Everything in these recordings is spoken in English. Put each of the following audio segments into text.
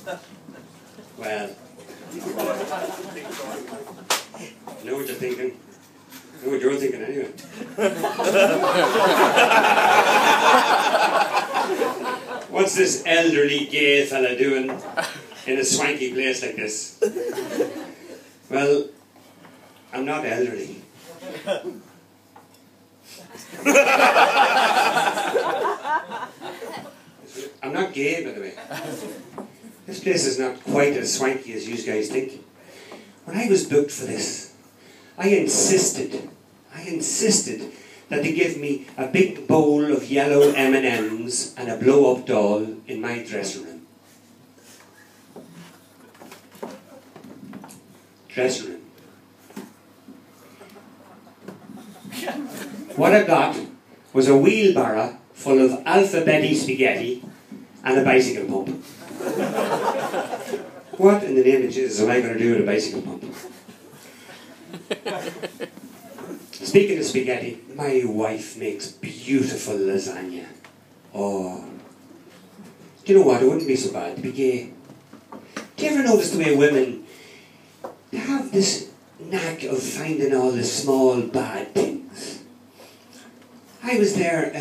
Well, I know what you're thinking. I know what you're thinking anyway. What's this elderly gay fella doing in a swanky place like this? Well, I'm not elderly. I'm not gay, by the way. This place is not quite as swanky as you guys think. When I was booked for this, I insisted that they give me a big bowl of yellow M&Ms and a blow-up doll in my dressing room. Dressing room. What I got was a wheelbarrow full of alphabeti spaghetti and a bicycle pump. What in the name of Jesus am I going to do with a bicycle pump? Speaking of spaghetti, my wife makes beautiful lasagna. Oh. Do you know what? It wouldn't be so bad to be gay. Do you ever notice the way women have this knack of finding all the small bad things? I was there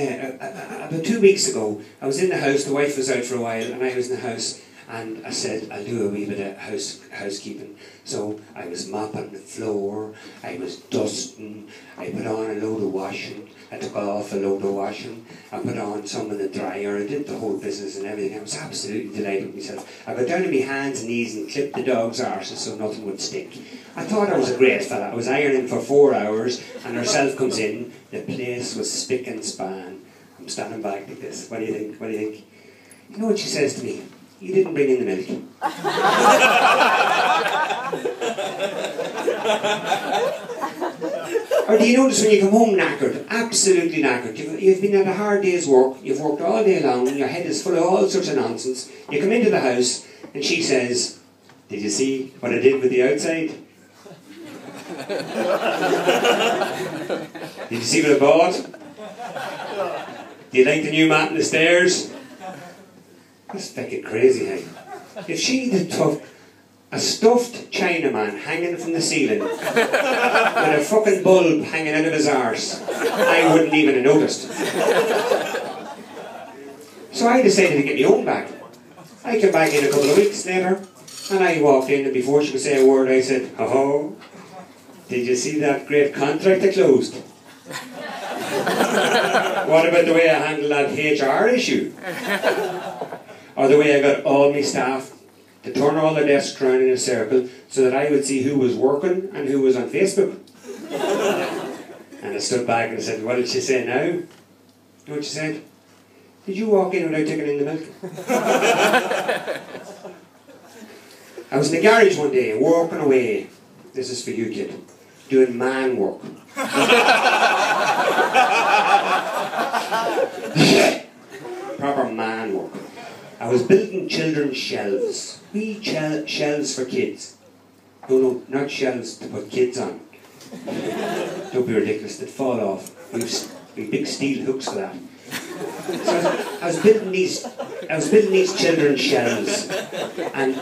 about 2 weeks ago. I was in the house, the wife was out for a while, and I was in the house, and I said, I'll do a wee bit of housekeeping. So I was mopping the floor, I was dusting, I put on a load of washing, I took off a load of washing, I put on some in the dryer, I did the whole business and everything. I was absolutely delighted with myself. I got down on my hands and knees and clipped the dog's arses so nothing would stick. I thought I was a great fella. I was ironing for 4 hours and herself comes in, the place was spick and span. I'm standing back like this. What do you think? What do you think? You know what she says to me? You didn't bring in the milk. Or do you notice when you come home knackered, absolutely knackered, you've been at a hard day's work, you've worked all day long, your head is full of all sorts of nonsense, you come into the house and she says, did you see what I did with the outside? Did you see what I bought? Do you like the new mat in the stairs? That's fucking crazy, hey? If she took a stuffed Chinaman hanging from the ceiling with a fucking bulb hanging out of his arse, I wouldn't even have noticed. So I decided to get my own back. I came back in a couple of weeks later, and I walked in, and before she could say a word, I said, oh, did you see that great contract I closed? What about the way I handled that HR issue? Or the way I got all my staff to turn all their desks around in a circle so that I would see who was working and who was on Facebook. And I stood back and I said, what did she say now? You know what she said? Did you walk in without taking in the milk? I was in the garage one day, walking away. This is for you, kid. Doing man work. Proper man work. I was building children's shelves. Wee shelves for kids. No, not shelves to put kids on. Don't be ridiculous, they'd fall off. We've big steel hooks for that. So I was building these children's shelves, and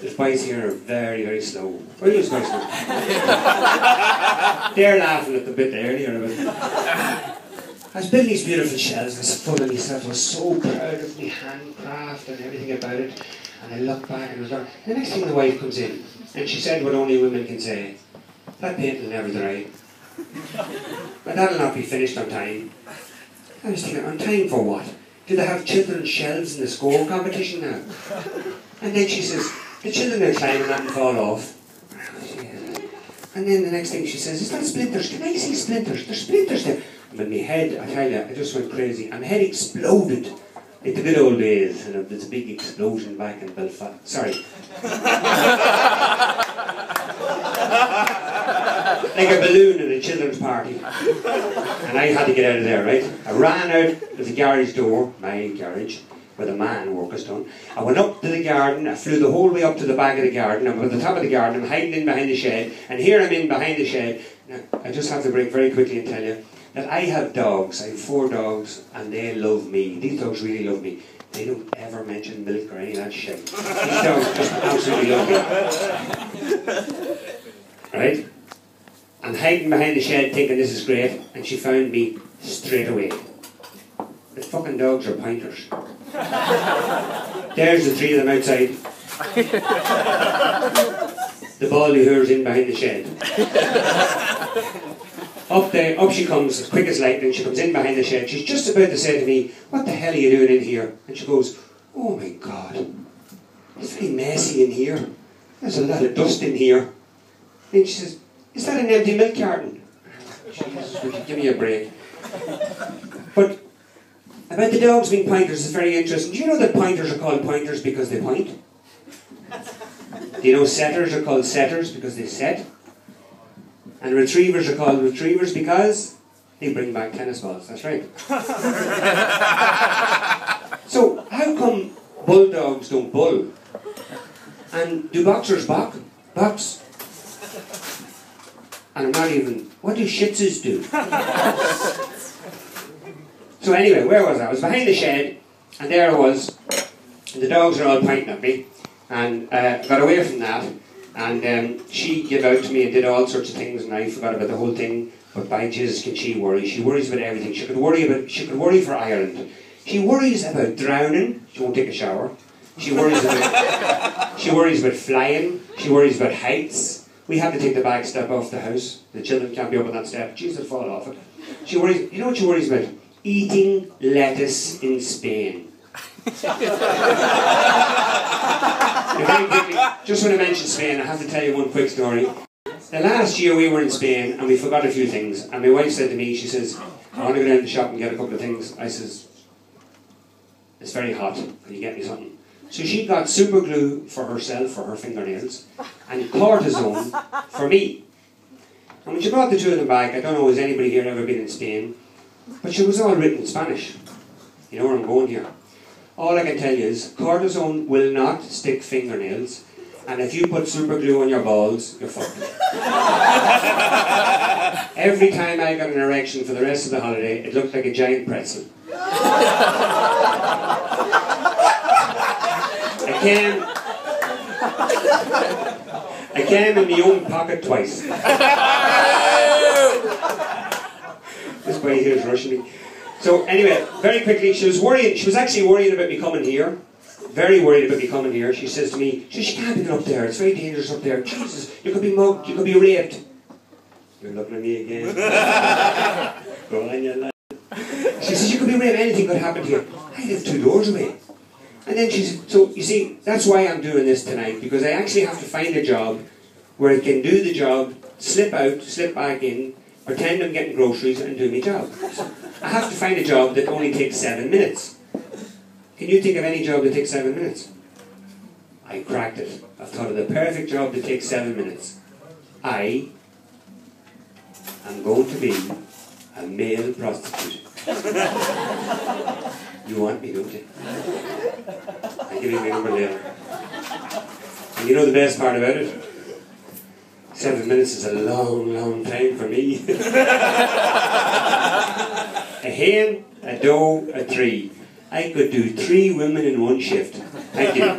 the boys here are very, very slow. Very slow. They're laughing at the bit earlier about. I was building these beautiful shelves, I was full of myself, I was so proud of my handcraft and everything about it, and I looked back and I was like, the next thing the wife comes in, and she said what only women can say, that paint will never dry, but that'll not be finished on time. I was thinking, on time for what? Do they have children's shelves in the score competition now? And then she says, the children will climb on that and fall off. And then the next thing she says, is that splinters? Can I see splinters? There's splinters there. But my head, I tell you, I just went crazy. And my head exploded. Like the good old days. And there's a big explosion back in Belfast. Sorry. Like a balloon at a children's party. And I had to get out of there, right? I ran out of the garage door, my garage, where the man work is done. I went up to the garden, I flew the whole way up to the back of the garden, I'm at the top of the garden, I'm hiding in behind the shed, and here I'm in behind the shed. Now, I just have to break very quickly and tell you that I have dogs, I have 4 dogs, and they love me. These dogs really love me. They don't ever mention milk or any of that shit. These dogs just absolutely love me. Right? I'm hiding behind the shed thinking this is great, and she found me straight away. The fucking dogs are pointers. There's the three of them outside. The baldy hers in behind the shed. Up she comes, as quick as lightning. She comes in behind the shed. She's just about to say to me, "What the hell are you doing in here?" And she goes, "Oh my God, it's very messy in here. There's a lot of dust in here." And she says, "Is that an empty milk carton?" Jesus, give me a break. But about the dogs being pointers is very interesting. Do you know that pointers are called pointers because they point? Do you know setters are called setters because they set? And retrievers are called retrievers because they bring back tennis balls. That's right. So how come bulldogs don't bull? And do boxers box? And I'm not even... What do shih tzus do? So anyway, where was I? I was behind the shed, and there I was. And the dogs are all pointing at me. And I got away from that. And she gave out to me and did all sorts of things, and I forgot about the whole thing. But by Jesus, can she worry? She worries about everything. She could worry for Ireland. She worries about drowning. She won't take a shower. She worries about flying. She worries about heights. We have to take the back step off the house. The children can't be up on that step. Jesus, they'll fall off it. She worries. You know what she worries about? Eating lettuce in Spain. Very quickly, just when I mentioned Spain, I have to tell you one quick story. The last year we were in Spain and we forgot a few things. And my wife said to me, she says, "I want to go down to the shop and get a couple of things." I says, "It's very hot. Can you get me something?" So she got super glue for herself, for her fingernails, and cortisone for me. And when she brought the two of them back, I don't know, has anybody here ever been in Spain? But she was all written in Spanish. You know where I'm going here. All I can tell you is, cortisone will not stick fingernails, and if you put super glue on your balls, you're fucked. Every time I got an erection for the rest of the holiday, it looked like a giant pretzel. I came in my own pocket twice. This boy here is rushing me. So anyway, very quickly, she was worrying. She was actually worrying about me coming here. Very worried about me coming here. She says to me, "She can't be going up there. It's very dangerous up there. Jesus, you could be mugged. You could be raped." You're looking at me again. Go on, you lad. She says, "You could be raped. Anything could happen to you." I live 2 doors away. And then she said, so you see, that's why I'm doing this tonight, because I actually have to find a job where I can do the job, slip out, slip back in, pretend I'm getting groceries and do my job. So I have to find a job that only takes 7 minutes. Can you think of any job that takes 7 minutes? I cracked it. I've thought of the perfect job that takes 7 minutes. I am going to be a male prostitute. You want me, don't you? I'll give you my number later. And you know the best part about it? 7 minutes is a long, long time for me. A hen, a doe, a tree. I could do 3 women in one shift. Thank you.